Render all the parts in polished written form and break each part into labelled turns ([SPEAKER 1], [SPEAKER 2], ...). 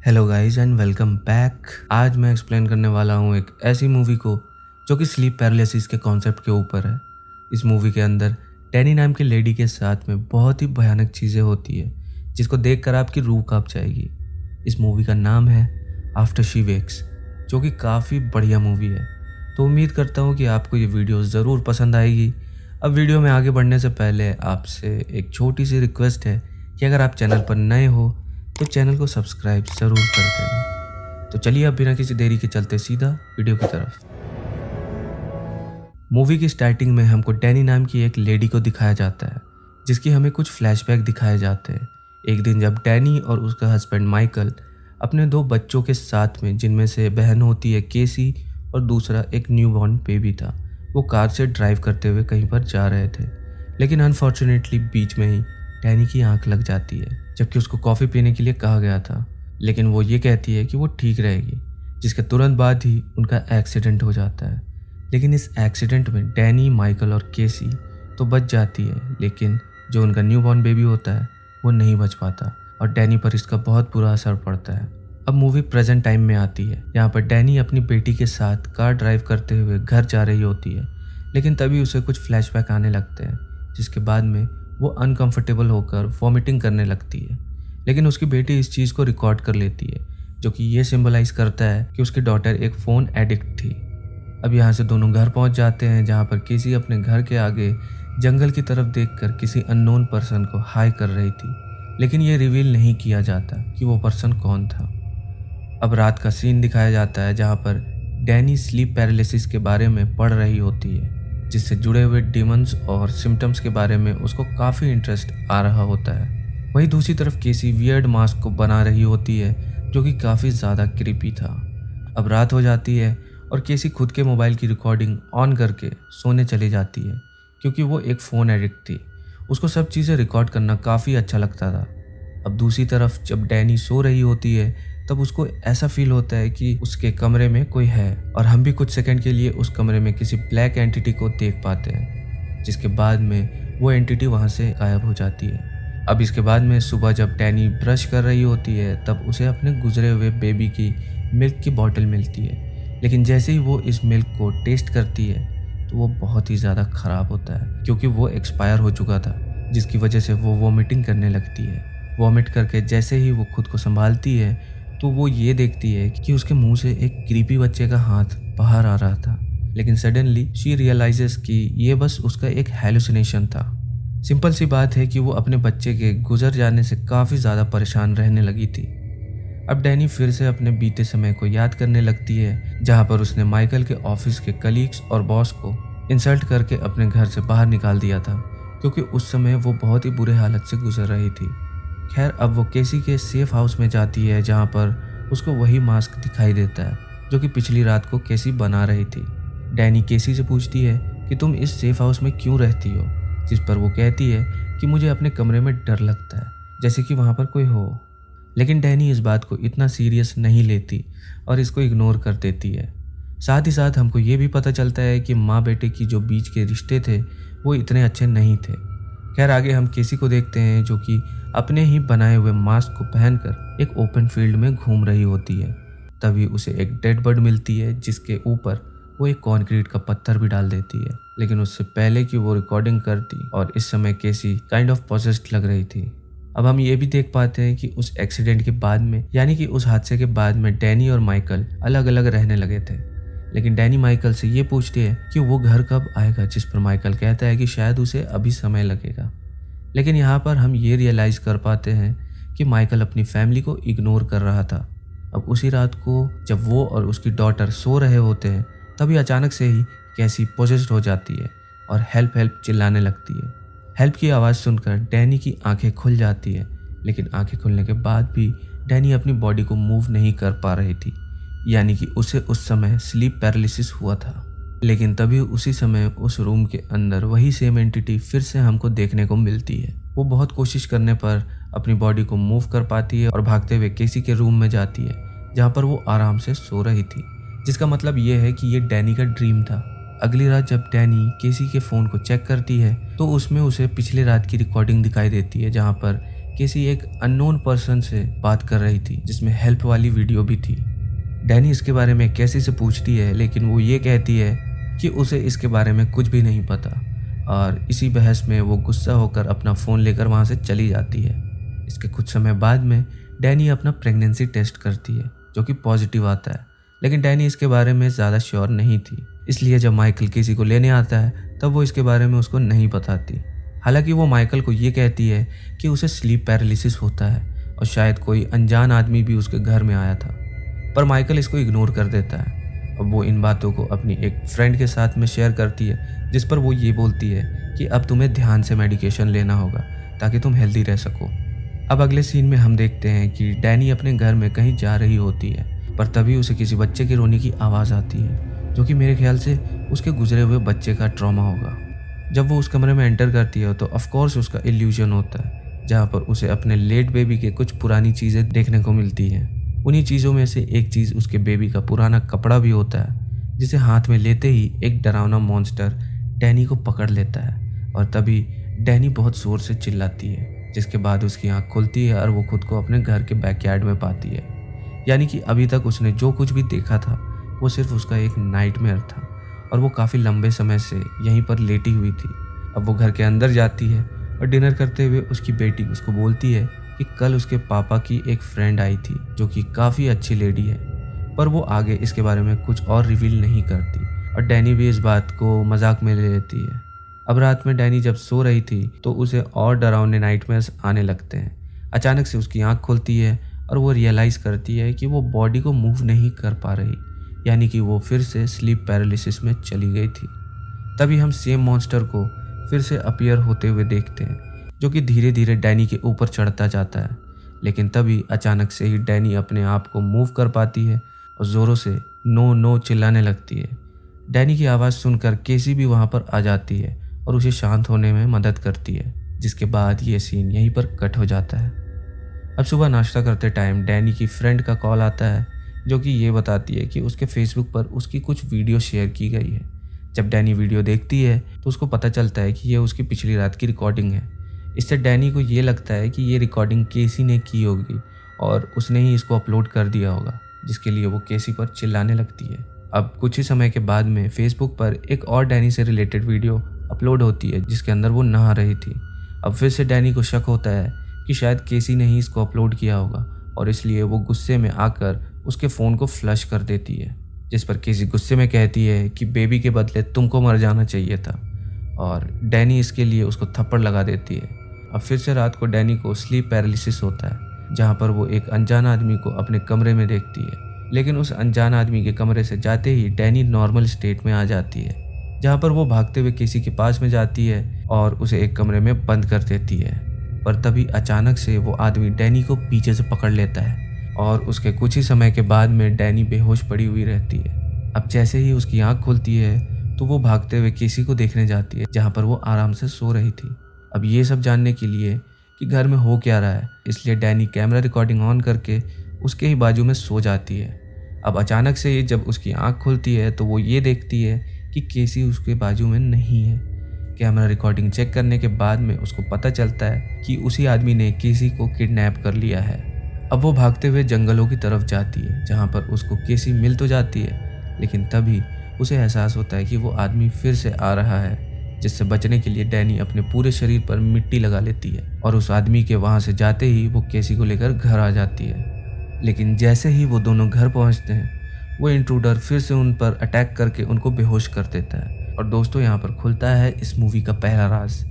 [SPEAKER 1] Hello guys and welcome back. आज मैं explain करने वाला हूँ एक ऐसी मूवी को जो कि स्लीप पैरालिसिस के कॉन्सेप्ट के ऊपर है। इस मूवी के अंदर डैनी नाम की लेडी के साथ में बहुत ही भयानक चीज़ें होती है जिसको देखकर आपकी रूह कांप जाएगी। इस मूवी का नाम है आफ्टर शी वेक्स, जो कि काफ़ी बढ़िया मूवी है। तो उम्मीद करता हूँ कि आपको ये वीडियो ज़रूर पसंद आएगी। अब वीडियो में आगे बढ़ने से पहले आपसे एक छोटी सी रिक्वेस्ट है कि अगर आप चैनल पर नए हो तो चैनल को सब्सक्राइब ज़रूर कर देना। तो चलिए अब बिना किसी देरी के चलते सीधा वीडियो की तरफ। मूवी की स्टार्टिंग में हमको डैनी नाम की एक लेडी को दिखाया जाता है जिसकी हमें कुछ फ्लैशबैक दिखाए जाते हैं। एक दिन जब डैनी और उसका हस्बैंड माइकल अपने दो बच्चों के साथ में, जिनमें से बहन होती है केसी और दूसरा एक न्यूबॉर्न बेबी था, वो कार से ड्राइव करते हुए कहीं पर जा रहे थे। लेकिन अनफॉर्चुनेटली बीच में ही डैनी की आंख लग जाती है, जबकि उसको कॉफ़ी पीने के लिए कहा गया था। लेकिन वो ये कहती है कि वो ठीक रहेगी, जिसके तुरंत बाद ही उनका एक्सीडेंट हो जाता है। लेकिन इस एक्सीडेंट में डैनी, माइकल और केसी तो बच जाती है, लेकिन जो उनका न्यूबॉर्न बेबी होता है वो नहीं बच पाता और डैनी पर इसका बहुत बुरा असर पड़ता है। अब मूवी प्रेजेंट टाइम में आती है। यहाँ पर डैनी अपनी बेटी के साथ कार ड्राइव करते हुए घर जा रही होती है, लेकिन तभी उसे कुछ फ्लैशबैक आने लगते हैं, जिसके बाद में वो अनकंफर्टेबल होकर वॉमिटिंग करने लगती है। लेकिन उसकी बेटी इस चीज़ को रिकॉर्ड कर लेती है, जो कि ये सिंबलाइज करता है कि उसकी डॉटर एक फ़ोन एडिक्ट थी। अब यहाँ से दोनों घर पहुँच जाते हैं, जहाँ पर केसी अपने घर के आगे जंगल की तरफ देखकर किसी अननोन पर्सन को हाई कर रही थी, लेकिन ये रिवील नहीं किया जाता कि वो पर्सन कौन था। अब रात का सीन दिखाया जाता है, जहाँ पर डैनी स्लीप पैरालिसिस के बारे में पढ़ रही होती है, जिससे जुड़े हुए डिमंस और सिम्टम्स के बारे में उसको काफ़ी इंटरेस्ट आ रहा होता है। वहीं दूसरी तरफ केसी वियर्ड मास्क को बना रही होती है, जो कि काफ़ी ज़्यादा क्रीपी था। अब रात हो जाती है और केसी खुद के मोबाइल की रिकॉर्डिंग ऑन करके सोने चली जाती है, क्योंकि वो एक फ़ोन एडिक्ट थी। उसको सब चीज़ें रिकॉर्ड करना काफ़ी अच्छा लगता था। अब दूसरी तरफ जब डैनी सो रही होती है, तब उसको ऐसा फील होता है कि उसके कमरे में कोई है, और हम भी कुछ सेकंड के लिए उस कमरे में किसी ब्लैक एंटिटी को देख पाते हैं, जिसके बाद में वो एंटिटी वहाँ से गायब हो जाती है। अब इसके बाद में सुबह जब डैनी ब्रश कर रही होती है, तब उसे अपने गुजरे हुए बेबी की मिल्क की बॉटल मिलती है। लेकिन जैसे ही वो इस मिल्क को टेस्ट करती है तो वो बहुत ही ज़्यादा ख़राब होता है, क्योंकि वो एक्सपायर हो चुका था, जिसकी वजह से वो वॉमिटिंग करने लगती है। वॉमिट करके जैसे ही वो खुद को संभालती है तो वो ये देखती है कि उसके मुंह से एक क्रीपी बच्चे का हाथ बाहर आ रहा था। लेकिन सडनली शी रियलाइजेस कि ये बस उसका एक हैलुसिनेशन था। सिंपल सी बात है कि वो अपने बच्चे के गुजर जाने से काफ़ी ज़्यादा परेशान रहने लगी थी। अब डैनी फिर से अपने बीते समय को याद करने लगती है, जहाँ पर उसने माइकल के ऑफिस के कलीग्स और बॉस को इंसल्ट करके अपने घर से बाहर निकाल दिया था, क्योंकि उस समय वो बहुत ही बुरे हालत से गुजर रही थी। खैर, अब वो केसी के सेफ हाउस में जाती है, जहाँ पर उसको वही मास्क दिखाई देता है जो कि पिछली रात को केसी बना रही थी। डैनी केसी से पूछती है कि तुम इस सेफ हाउस में क्यों रहती हो, जिस पर वो कहती है कि मुझे अपने कमरे में डर लगता है, जैसे कि वहाँ पर कोई हो। लेकिन डैनी इस बात को इतना सीरियस नहीं लेती और इसको इग्नोर कर देती है। साथ ही साथ हमको ये भी पता चलता है कि माँ बेटे की जो बीच के रिश्ते थे वो इतने अच्छे नहीं थे। खैर, आगे हम केसी को देखते हैं, जो कि अपने ही बनाए हुए मास्क को पहनकर एक ओपन फील्ड में घूम रही होती है। तभी उसे एक डेड बर्ड मिलती है, जिसके ऊपर वो एक कंक्रीट का पत्थर भी डाल देती है। लेकिन उससे पहले कि वो रिकॉर्डिंग करती, और इस समय केसी काइंड ऑफ पॉसेस्ड लग रही थी। अब हम ये भी देख पाते हैं कि उस एक्सीडेंट के बाद में, यानी कि उस हादसे के बाद में, डैनी और माइकल अलग अलग रहने लगे थे। लेकिन डैनी माइकल से ये पूछती है कि वो घर कब आएगा, जिस पर माइकल कहता है कि शायद उसे अभी समय लगेगा। लेकिन यहाँ पर हम ये रियलाइज़ कर पाते हैं कि माइकल अपनी फैमिली को इग्नोर कर रहा था। अब उसी रात को जब वो और उसकी डॉटर सो रहे होते हैं, तभी अचानक से ही कैसी पोजेस्ड हो जाती है और हेल्प हेल्प चिल्लाने लगती है। हेल्प की आवाज़ सुनकर डैनी की आंखें खुल जाती है, लेकिन आंखें खुलने के बाद भी डैनी अपनी बॉडी को मूव नहीं कर पा रही थी, यानी कि उसे उस समय स्लीप पैरालिसिस हुआ था। लेकिन तभी उसी समय उस रूम के अंदर वही सेम एंटिटी फिर से हमको देखने को मिलती है। वो बहुत कोशिश करने पर अपनी बॉडी को मूव कर पाती है और भागते हुए केसी के रूम में जाती है, जहाँ पर वो आराम से सो रही थी, जिसका मतलब ये है कि ये डैनी का ड्रीम था। अगली रात जब डैनी केसी के फ़ोन को चेक करती है तो उसमें उसे पिछले रात की रिकॉर्डिंग दिखाई देती है, जहाँ पर केसी एक अननोन पर्सन से बात कर रही थी जिसमें हेल्प वाली वीडियो भी थी। डैनी इसके बारे में केसी से पूछती है, लेकिन वो ये कहती है कि उसे इसके बारे में कुछ भी नहीं पता, और इसी बहस में वो गुस्सा होकर अपना फ़ोन लेकर वहाँ से चली जाती है। इसके कुछ समय बाद में डैनी अपना प्रेगनेंसी टेस्ट करती है जो कि पॉजिटिव आता है, लेकिन डैनी इसके बारे में ज़्यादा श्योर नहीं थी, इसलिए जब माइकल केसी को लेने आता है तब वो इसके बारे में उसको नहीं बताती। हालांकि वो माइकल को ये कहती है कि उसे स्लीप पैरालिसिस होता है और शायद कोई अनजान आदमी भी उसके घर में आया था, पर माइकल इसको इग्नोर कर देता है। अब वो इन बातों को अपनी एक फ्रेंड के साथ में शेयर करती है, जिस पर वो ये बोलती है कि अब तुम्हें ध्यान से मेडिकेशन लेना होगा ताकि तुम हेल्दी रह सको। अब अगले सीन में हम देखते हैं कि डैनी अपने घर में कहीं जा रही होती है, पर तभी उसे किसी बच्चे के रोने की आवाज़ आती है, जो कि मेरे ख्याल से उसके गुजरे हुए बच्चे का ट्रॉमा होगा। जब वो उस कमरे में एंटर करती है तो ऑफकोर्स उसका इल्यूजन होता है, जहाँ पर उसे अपने लेट बेबी के कुछ पुरानी चीज़ें देखने को मिलती हैं। उन्हीं चीज़ों में से एक चीज़ उसके बेबी का पुराना कपड़ा भी होता है, जिसे हाथ में लेते ही एक डरावना मॉन्स्टर डैनी को पकड़ लेता है, और तभी डैनी बहुत ज़ोर से चिल्लाती है, जिसके बाद उसकी आँख खुलती है और वो खुद को अपने घर के बैकयार्ड में पाती है। यानी कि अभी तक उसने जो कुछ भी देखा था वो सिर्फ उसका एक नाइटमेयर था, और वो काफ़ी लंबे समय से यहीं पर लेटी हुई थी। अब वो घर के अंदर जाती है और डिनर करते हुए उसकी बेटी उसको बोलती है कि कल उसके पापा की एक फ्रेंड आई थी जो कि काफ़ी अच्छी लेडी है, पर वो आगे इसके बारे में कुछ और रिवील नहीं करती, और डैनी भी इस बात को मजाक में ले लेती है। अब रात में डैनी जब सो रही थी तो उसे और डरावने नाइटमेयर्स आने लगते हैं। अचानक से उसकी आंख खुलती है और वो रियलाइज़ करती है कि वो बॉडी को मूव नहीं कर पा रही, यानी कि वो फिर से स्लीप पैरालिसिस में चली गई थी। तभी हम सेम मॉन्स्टर को फिर से अपीयर होते हुए देखते हैं, जो कि धीरे धीरे डैनी के ऊपर चढ़ता जाता है। लेकिन तभी अचानक से ही डैनी अपने आप को मूव कर पाती है और ज़ोरों से नो नो चिल्लाने लगती है। डैनी की आवाज़ सुनकर केसी भी वहाँ पर आ जाती है और उसे शांत होने में मदद करती है, जिसके बाद ये सीन यहीं पर कट हो जाता है। अब सुबह नाश्ता करते टाइम डैनी की फ्रेंड का कॉल आता है, जो कि ये बताती है कि उसके फेसबुक पर उसकी कुछ वीडियो शेयर की गई है। जब डैनी वीडियो देखती है तो उसको पता चलता है कि यह उसकी पिछली रात की रिकॉर्डिंग है। इससे डैनी को ये लगता है कि ये रिकॉर्डिंग केसी ने की होगी और उसने ही इसको अपलोड कर दिया होगा, जिसके लिए वो केसी पर चिल्लाने लगती है। अब कुछ ही समय के बाद में फेसबुक पर एक और डैनी से रिलेटेड वीडियो अपलोड होती है, जिसके अंदर वो नहा रही थी। अब फिर से डैनी को शक होता है कि शायद केसी ने ही इसको अपलोड किया होगा, और इसलिए वो गुस्से में आकर उसके फ़ोन को फ्लश कर देती है, जिस पर केसी गुस्से में कहती है कि बेबी के बदले तुमको मर जाना चाहिए था, और डैनी इसके लिए उसको थप्पड़ लगा देती है। अब फिर से रात को डैनी को स्लीप पैरालिसिस होता है, जहाँ पर वो एक अनजान आदमी को अपने कमरे में देखती है, लेकिन उस अनजान आदमी के कमरे से जाते ही डैनी नॉर्मल स्टेट में आ जाती है, जहाँ पर वो भागते हुए केसी के पास में जाती है और उसे एक कमरे में बंद कर देती है। पर तभी अचानक से वो आदमी डैनी को पीछे से पकड़ लेता है, और उसके कुछ ही समय के बाद में डैनी बेहोश पड़ी हुई रहती है। अब जैसे ही उसकी आंख खुलती है तो वो भागते हुए केसी को देखने जाती है, जहाँ पर वो आराम से सो रही थी। अब ये सब जानने के लिए कि घर में हो क्या रहा है, इसलिए डैनी कैमरा रिकॉर्डिंग ऑन करके उसके ही बाजू में सो जाती है। अब अचानक से जब उसकी आंख खुलती है तो वो ये देखती है कि केसी उसके बाजू में नहीं है। कैमरा रिकॉर्डिंग चेक करने के बाद में उसको पता चलता है कि उसी आदमी ने केसी को किडनैप कर लिया है। अब वो भागते हुए जंगलों की तरफ जाती है, जहाँ पर उसको केसी मिल तो जाती है, लेकिन तभी उसे एहसास होता है कि वो आदमी फिर से आ रहा है, जिससे बचने के लिए डैनी अपने पूरे शरीर पर मिट्टी लगा लेती है, और उस आदमी के वहाँ से जाते ही वो केसी को लेकर घर आ जाती है। लेकिन जैसे ही वो दोनों घर पहुँचते हैं, वो इंट्रूडर फिर से उन पर अटैक करके उनको बेहोश कर देता है। और दोस्तों, यहाँ पर खुलता है इस मूवी का पहला राज।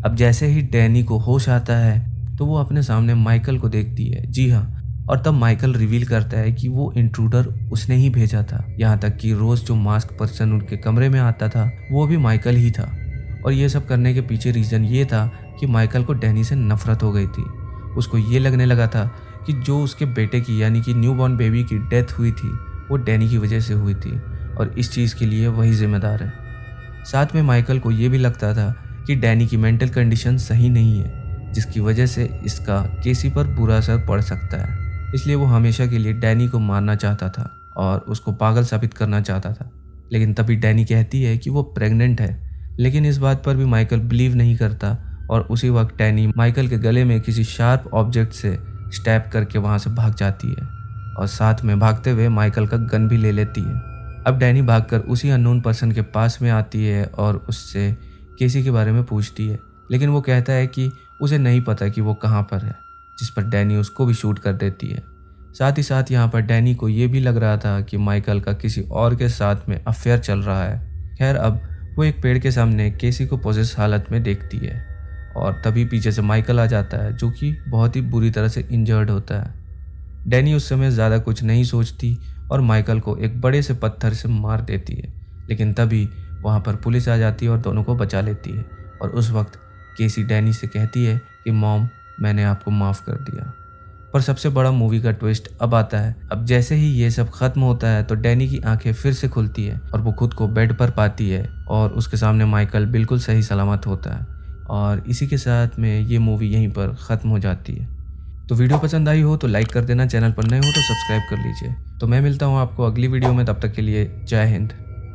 [SPEAKER 1] अब जैसे ही डैनी को होश आता है तो वो अपने सामने माइकल को देखती है। जी हाँ, और तब माइकल रिवील करता है कि वो इंट्रूडर उसने ही भेजा था। यहाँ तक कि रोज़ जो मास्क पर्सन उनके कमरे में आता था वो भी माइकल ही था। और ये सब करने के पीछे रीज़न ये था कि माइकल को डैनी से नफरत हो गई थी। उसको ये लगने लगा था कि जो उसके बेटे की यानी कि न्यूबॉर्न बेबी की डेथ हुई थी वो डैनी की वजह से हुई थी, और इस चीज़ के लिए वही जिम्मेदार है। साथ में माइकल को ये भी लगता था कि डैनी की मेंटल कंडीशन सही नहीं है, जिसकी वजह से इसका केसी पर बुरा असर पड़ सकता है। इसलिए वो हमेशा के लिए डैनी को मारना चाहता था और उसको पागल साबित करना चाहता था। लेकिन तभी डैनी कहती है कि वो प्रेग्नेंट है, लेकिन इस बात पर भी माइकल बिलीव नहीं करता और उसी वक्त डैनी माइकल के गले में किसी शार्प ऑब्जेक्ट से स्टैब करके वहाँ से भाग जाती है और साथ में भागते हुए माइकल का गन भी ले लेती है। अब डैनी भागकर उसी अननोन पर्सन के पास में आती है और उससे केसी के बारे में पूछती है, लेकिन वो कहता है कि उसे नहीं पता कि वो कहाँ पर है, जिस पर डैनी उसको भी शूट कर देती है। साथ ही साथ यहाँ पर डैनी को ये भी लग रहा था कि माइकल का किसी और के साथ में अफेयर चल रहा है। खैर, अब वो एक पेड़ के सामने केसी को पोजेस हालत में देखती है और तभी पीछे से माइकल आ जाता है, जो कि बहुत ही बुरी तरह से इंजर्ड होता है। डैनी उस समय ज़्यादा कुछ नहीं सोचती और माइकल को एक बड़े से पत्थर से मार देती है, लेकिन तभी वहाँ पर पुलिस आ जाती है और दोनों को बचा लेती है। और उस वक्त केसी डैनी से कहती है कि मॉम, मैंने आपको माफ़ कर दिया। पर सबसे बड़ा मूवी का ट्विस्ट अब आता है। अब जैसे ही ये सब खत्म होता है तो डैनी की आंखें फिर से खुलती है और वो खुद को बेड पर पाती है और उसके सामने माइकल बिल्कुल सही सलामत होता है। और इसी के साथ में ये मूवी यहीं पर ख़त्म हो जाती है। तो वीडियो पसंद आई हो तो लाइक कर देना, चैनल पर नए हो तो सब्सक्राइब कर लीजिए। तो मैं मिलता हूँ आपको अगली वीडियो में, तब तक के लिए जय हिंद।